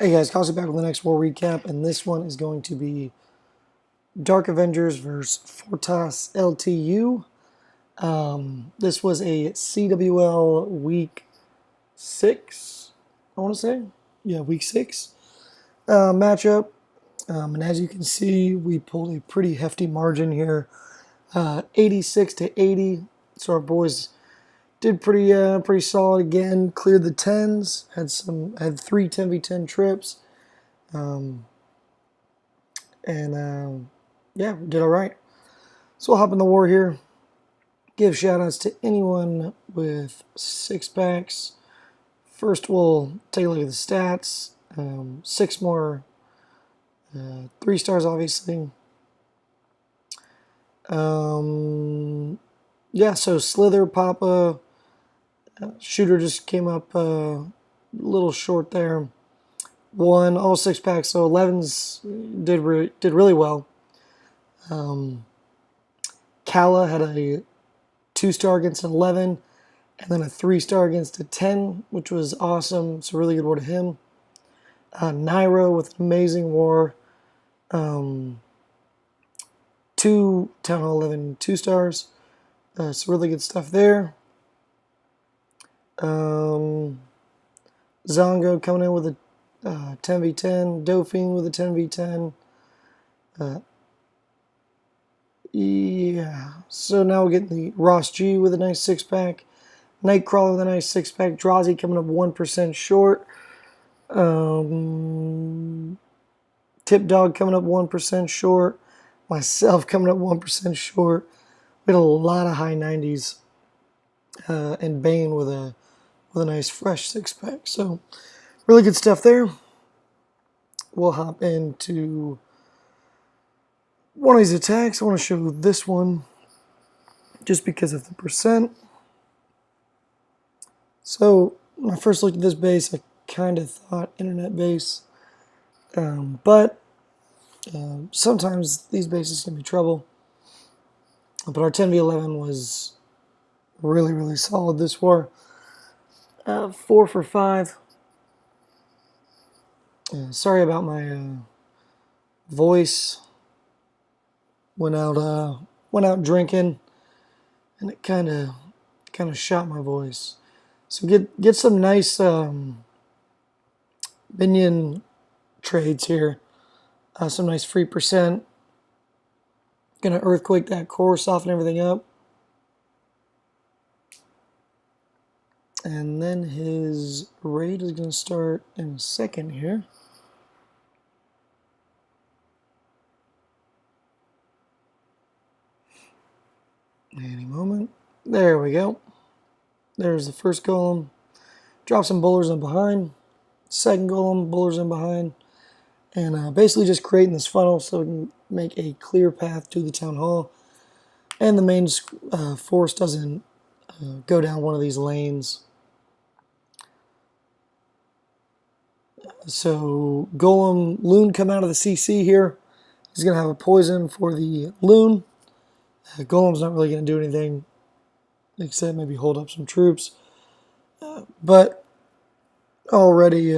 Hey guys, Kelsey back with the next war recap, and this one is going to be Darc Avengers versus Fortas LTU. This was a CWL week 6, I want to say. Yeah, week 6 matchup. And as you can see, we pulled a pretty hefty margin here, 86 to 80. So our boys did pretty solid again. Cleared the 10s. Had 3 10v10 trips. Yeah, we did all right. So we'll hop in the war here. Give shout outs to anyone with 6-packs. First, we'll take a look at the stats. 6 more 3 stars, obviously. Yeah, so Slither, Papa, Shooter just came up a little short there. Won all 6-packs, so 11s did really well. Kala had a 2-star against an 11, and then a 3-star against a 10, which was awesome. It's a really good war to him. Nairo with an amazing war. 2 Town Hall 11 2-stars. So really good stuff there. Zongo coming in with a 10v10. Dauphine with a 10v10. Yeah, so now we're getting the Ross G with a nice 6-pack. Nightcrawler with a nice 6-pack. Drazi coming up 1% short. Tip Dog coming up 1% short. Myself coming up 1% short. We had a lot of high 90s. And Bane with a nice fresh 6-pack. So really good stuff there. We'll hop into one of these attacks. I want to show this one just because of the percent. So when I first looked at this base, I kind of thought internet base, but sometimes these bases can be trouble. But our 10v11 was really solid this war. 4 for 5. Sorry about my voice. Went out drinking, and it kind of shot my voice. So get some nice minion trades here. Some nice free percent. Gonna earthquake that core, soften everything up. And then his raid is gonna start in a second here. Any moment. There we go. There's the first golem. Drop some bowlers in behind. Second golem, bowlers in behind. And basically just creating this funnel so we can make a clear path to the town hall. And the main force doesn't go down one of these lanes. So golem, loon come out of the CC here. He's going to have a poison for the loon. Golem's not really going to do anything except maybe hold up some troops. But already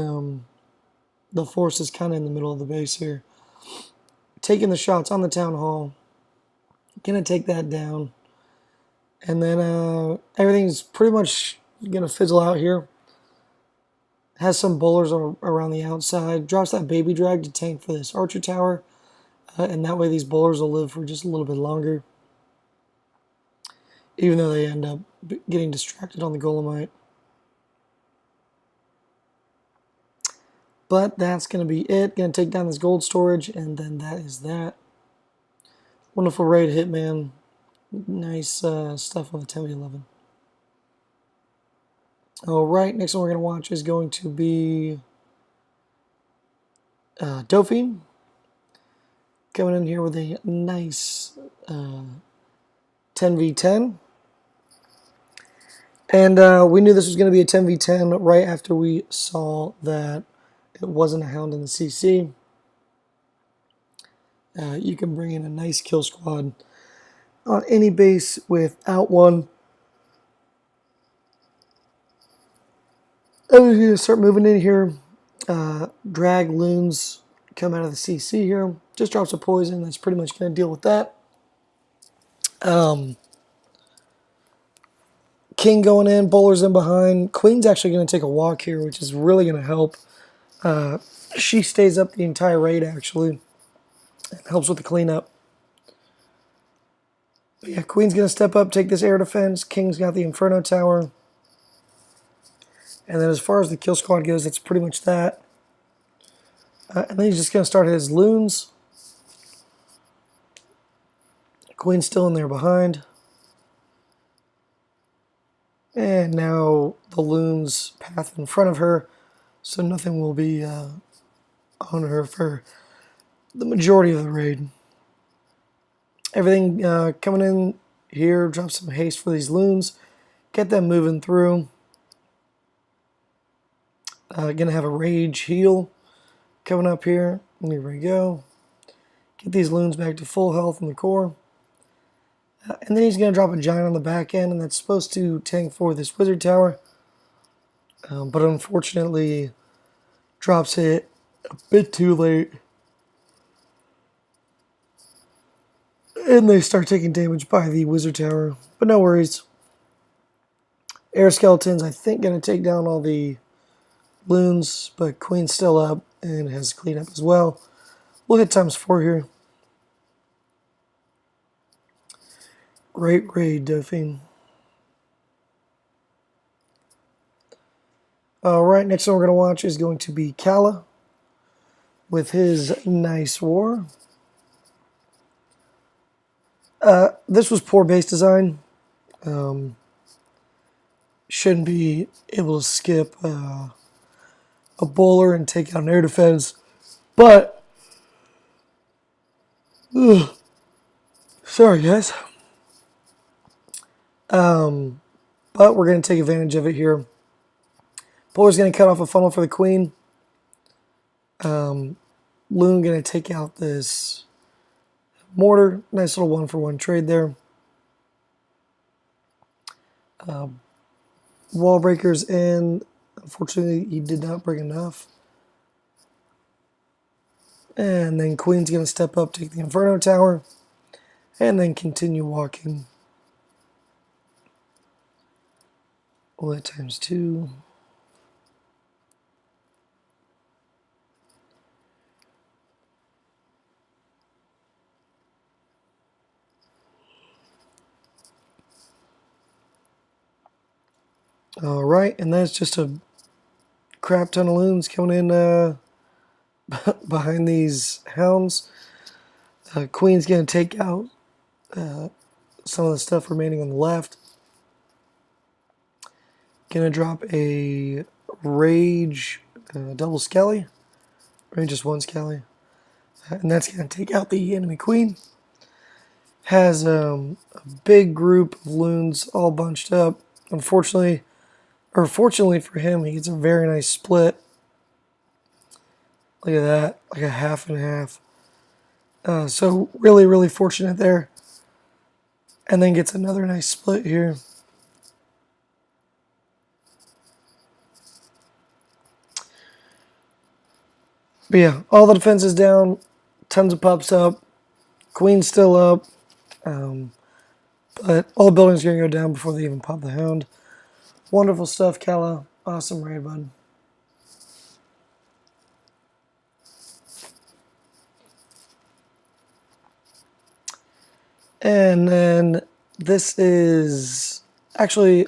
the force is kind of in the middle of the base here. Taking the shots on the town hall. Going to take that down. And then everything's pretty much going to fizzle out here. Has some bowlers around the outside. Drops that baby drag to tank for this archer tower. And that way these bowlers will live for just a little bit longer. Even though they end up getting distracted on the golemite. But that's going to be it. Going to take down this gold storage, and then that is that. Wonderful raid, Hitman. Nice stuff on the 10v11. Alright, next one we're going to watch is going to be Dauphine. Coming in here with a nice 10v10. And we knew this was going to be a 10v10 right after we saw that it wasn't a hound in the CC. You can bring in a nice kill squad on any base without one. I'm going to start moving in here. Drag loons come out of the CC here. Just drops a poison. That's pretty much going to deal with that. King going in, bowlers in behind. Queen's actually going to take a walk here, which is really going to help. She stays up the entire raid, actually. It helps with the cleanup. But yeah, Queen's going to step up, take this air defense. King's got the Inferno Tower. And then as far as the kill squad goes, that's pretty much that. And then he's just going to start his loons. Queen's still in there behind. And now the loons path in front of her, so nothing will be on her for the majority of the raid. Everything coming in here, drop some haste for these loons, get them moving through. Gonna have a rage heal coming up here. Here we go. Get these loons back to full health in the core. And then he's going to drop a giant on the back end, and that's supposed to tank for this wizard tower. But unfortunately, drops it a bit too late. And they start taking damage by the wizard tower. But no worries. Air skeletons, I think, going to take down all the loons. But Queen's still up and has cleanup as well. We'll hit ×4 here. Great raid, Dauphine. Alright, next one we're going to watch is going to be Kala with his nice war. This was poor base design. Shouldn't be able to skip a bowler and take out an air defense. But, sorry guys. But we're going to take advantage of it here. Bowler's going to cut off a funnel for the queen. Loon going to take out this mortar. Nice little 1-for-1 trade there. Wall breakers in. Unfortunately, he did not bring enough. And then Queen's going to step up, take the Inferno Tower, and then continue walking. We'll hit ×2. Alright, and that's just a crap ton of loons coming in behind these hounds. Queen's going to take out some of the stuff remaining on the left. Going to drop a rage double skelly. Or just one skelly. And that's going to take out the enemy queen. Has a big group of loons all bunched up. Unfortunately, or fortunately for him, he gets a very nice split. Look at that, like a half and half. So really, really fortunate there. And then gets another nice split here. But yeah, all the defenses down, tons of pups up, queen's still up, but all the buildings are going to go down before they even pop the hound. Wonderful stuff, Kala. Awesome raid, bud. And then this is actually,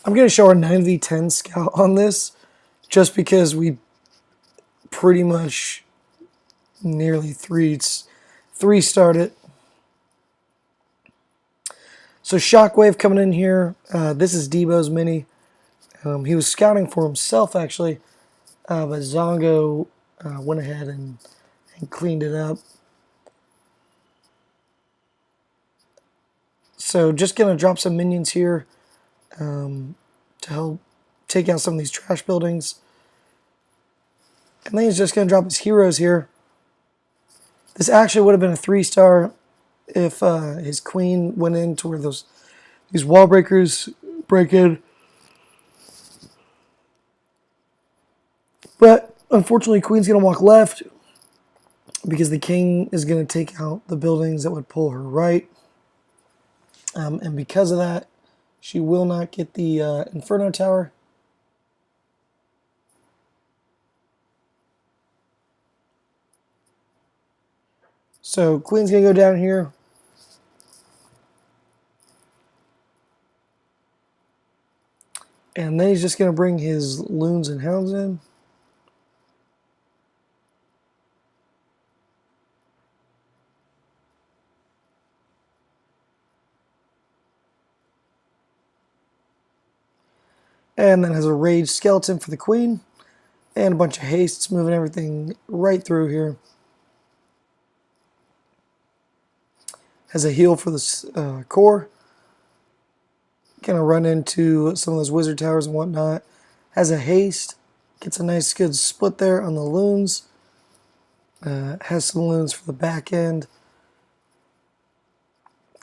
I'm going to show our 9v10 scout on this just because we pretty much nearly three-starred it. So Shockwave coming in here. This is Debo's mini. He was scouting for himself actually, but Zongo went ahead and cleaned it up. So just gonna drop some minions here to help take out some of these trash buildings. And then he's just gonna drop his heroes here. This actually would have been a 3-star if his queen went in to where these wall breakers break in. But Unfortunately, queen's going to walk left because the king is going to take out the buildings that would pull her right. And because of that, she will not get the Inferno Tower. So queen's going to go down here. And then he's just going to bring his loons and hounds in. And then has a raged skeleton for the queen. And a bunch of hastes, moving everything right through here. Has a heal for the core. Gonna run into some of those wizard towers and whatnot. Has a haste. Gets a nice good split there on the loons. Has some loons for the back end.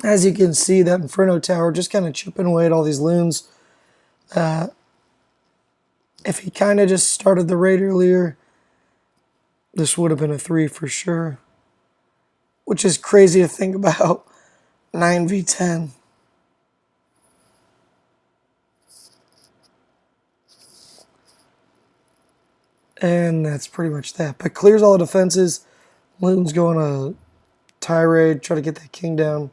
As you can see, that Inferno Tower just kind of chipping away at all these loons. If he kind of just started the raid earlier, this would have been a 3 for sure. Which is crazy to think about. 9v10. And that's pretty much that. But clears all the defenses. Loons go on a tirade, try to get that king down.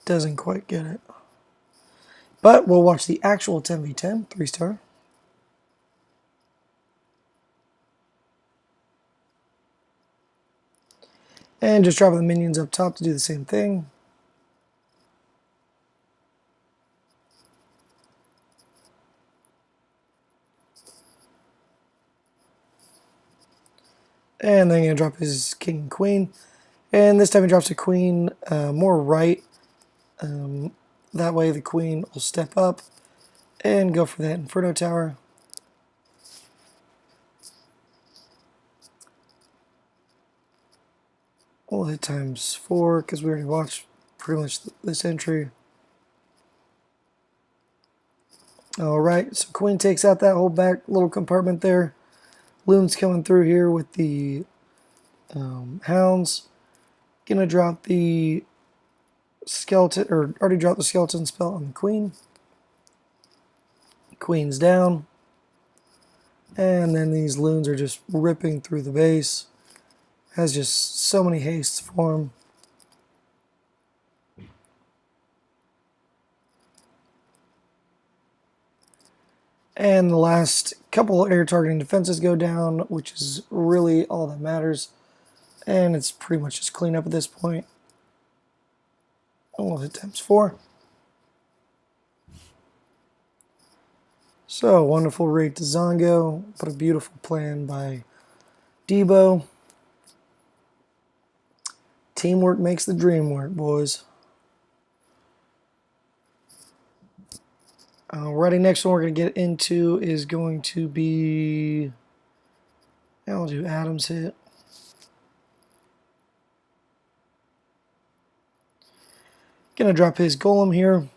Doesn't quite get it. But we'll watch the actual 10v10, 3-star. And just dropping the minions up top to do the same thing. And then going to drop his king and queen. And this time he drops a queen more right. That way the queen will step up and go for that Inferno Tower. We'll hit ×4 because we already watched pretty much this entry. Alright, so queen takes out that whole back little compartment there. Loons coming through here with the hounds. Gonna drop the skeleton, or already dropped the skeleton spell on the queen. Queen's down. And then these loons are just ripping through the base. Has just so many hastes for him. And the last couple air targeting defenses go down, which is really all that matters. And it's pretty much just clean up at this point. And we'll hit ×4. So, wonderful raid to Zongo, but a beautiful plan by Debo. Teamwork makes the dream work, boys. Alrighty, next one we're going to get into is going to be... I'll do Adam's hit. Gonna drop his golem here.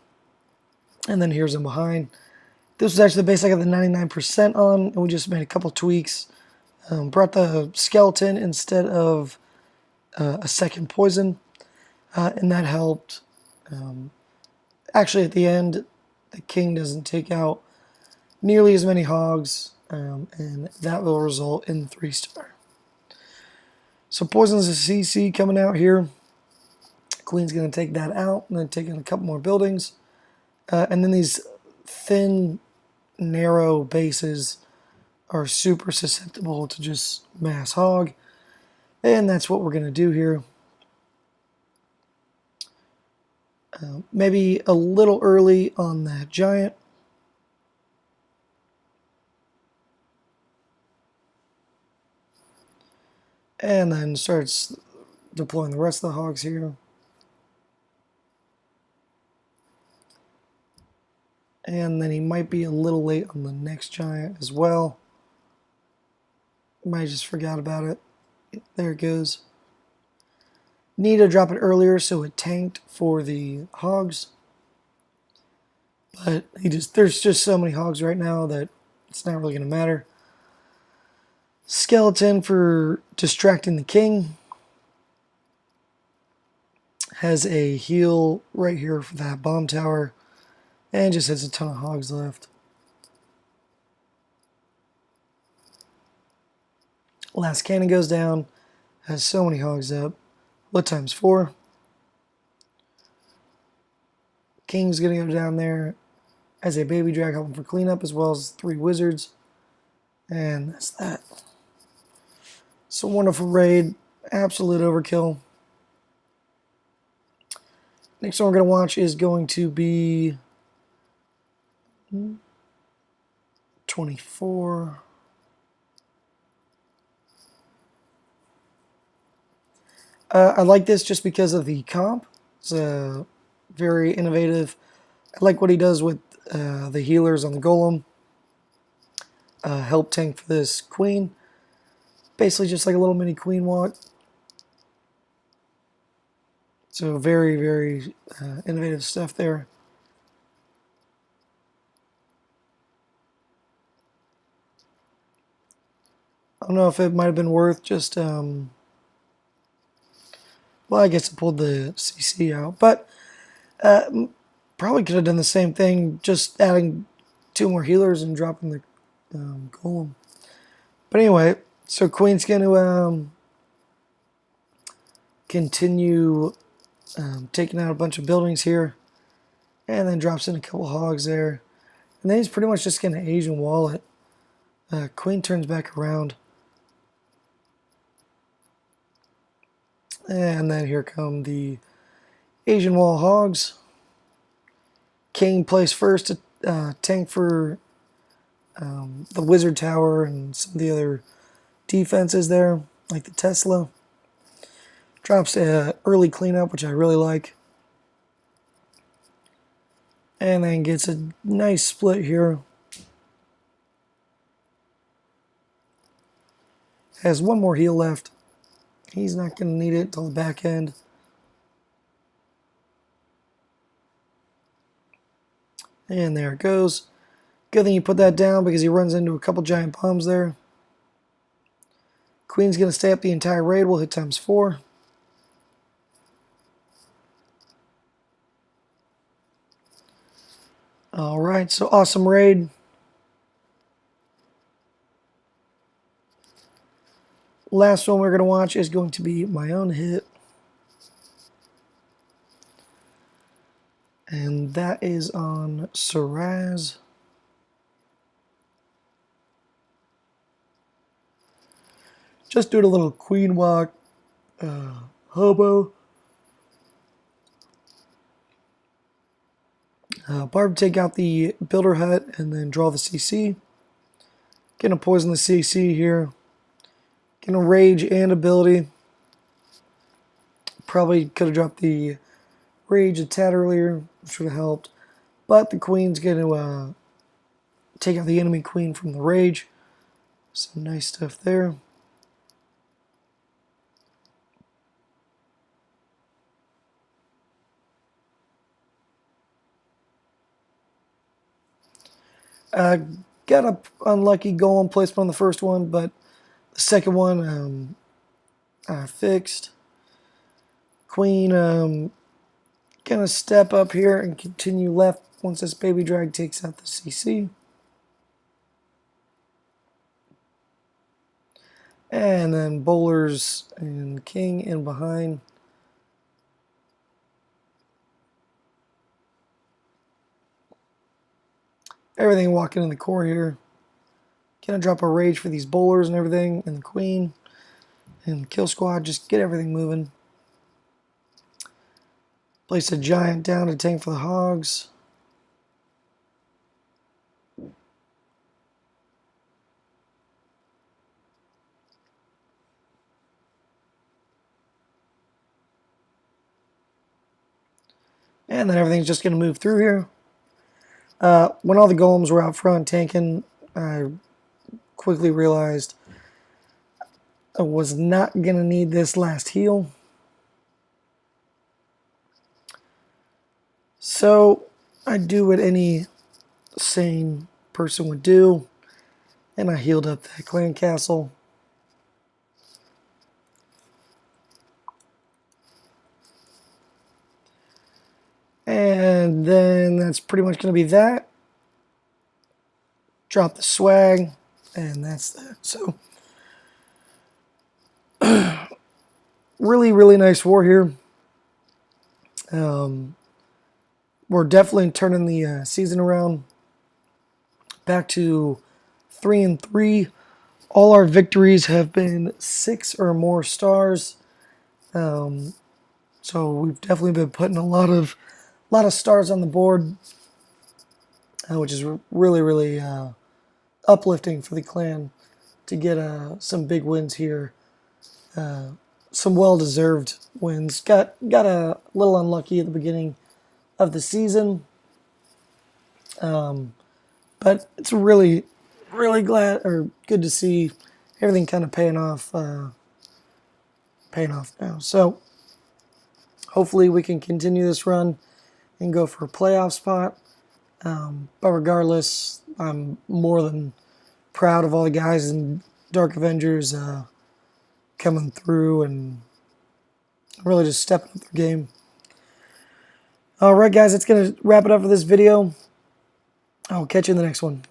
And then here's him behind. This was actually the base I got the 99% on, and we just made a couple tweaks. Brought the skeleton instead of a second poison, and that helped. Actually, at the end, the king doesn't take out nearly as many hogs, and that will result in 3-star. So poison's a CC coming out here. Queen's going to take that out, and then take in a couple more buildings. And then these thin, narrow bases are super susceptible to just mass hog. And that's what we're going to do here. Maybe a little early on that giant. And then starts deploying the rest of the hogs here. And then he might be a little late on the next giant as well. Might just forgot about it. There it goes. Need to drop it earlier so it tanked for the hogs. But there's just so many hogs right now that It's not really going to matter. Skeleton for distracting the king. Has a heal right here for that bomb tower. And just has a ton of hogs left. Last cannon goes down. Has so many hogs up. What times 4? King's going to go down there as a baby drag helping for cleanup, as well as 3 wizards. And that's that. It's a wonderful raid. Absolute overkill. Next one we're going to watch is going to be 24. I like this just because of the comp. It's very innovative. I like what he does with the healers on the golem. Help tank for this queen. Basically just like a little mini queen walk. So very, very innovative stuff there. I don't know if it might have been worth just, well, I guess I pulled the CC out, but probably could have done the same thing, just adding 2 more healers and dropping the golem. But anyway, so Queen's going to continue taking out a bunch of buildings here, and then drops in a couple hogs there. And then he's pretty much just going to Asian wall it. Queen turns back around. And then here come the Asian wall hogs. King plays first to tank for the wizard tower and some of the other defenses there, like the Tesla. Drops early cleanup, which I really like. And then gets a nice split here. Has 1 more heal left. He's not going to need it till the back end. And there it goes. Good thing you put that down because he runs into a couple giant bombs there. Queen's going to stay up the entire raid. We'll hit times 4. Alright, so awesome raid. Last one we're going to watch is going to be my own hit. And that is on Saraz. Just doing a little queen walk. Hobo. Barb take out the builder hut and then draw the CC. Gonna poison the CC here. Gonna rage and ability. Probably could have dropped the rage a tad earlier, which would have helped. But the queen's gonna take out the enemy queen from the rage. Some nice stuff there. Got a unlucky golem placement on the first one, but the second one I fixed. Queen gonna step up here and continue left once this baby drag takes out the CC. And then bowlers and king in behind. Everything walking in the core here. Gonna drop a rage for these bowlers and everything, and the queen. And kill squad, just get everything moving. Place a giant down to tank for the hogs. And then everything's just gonna move through here. When all the golems were out front tanking, I quickly realized I was not going to need this last heal. So I do what any sane person would do. And I healed up that clan castle. And then that's pretty much going to be that. Drop the swag, and that's that. So, really, really nice war here. We're definitely turning the season around. Back to 3-3. All our victories have been 6 or more stars. So we've definitely been putting a lot of stars on the board, which is really, really uplifting for the clan to get some big wins here. Some well-deserved wins. Got a little unlucky at the beginning of the season, but it's really, really good to see everything kind of paying off now. So hopefully we can continue this run and go for a playoff spot. But regardless, I'm more than proud of all the guys in Darc Avengers coming through and really just stepping up their game. All right, guys, that's going to wrap it up for this video. I'll catch you in the next one.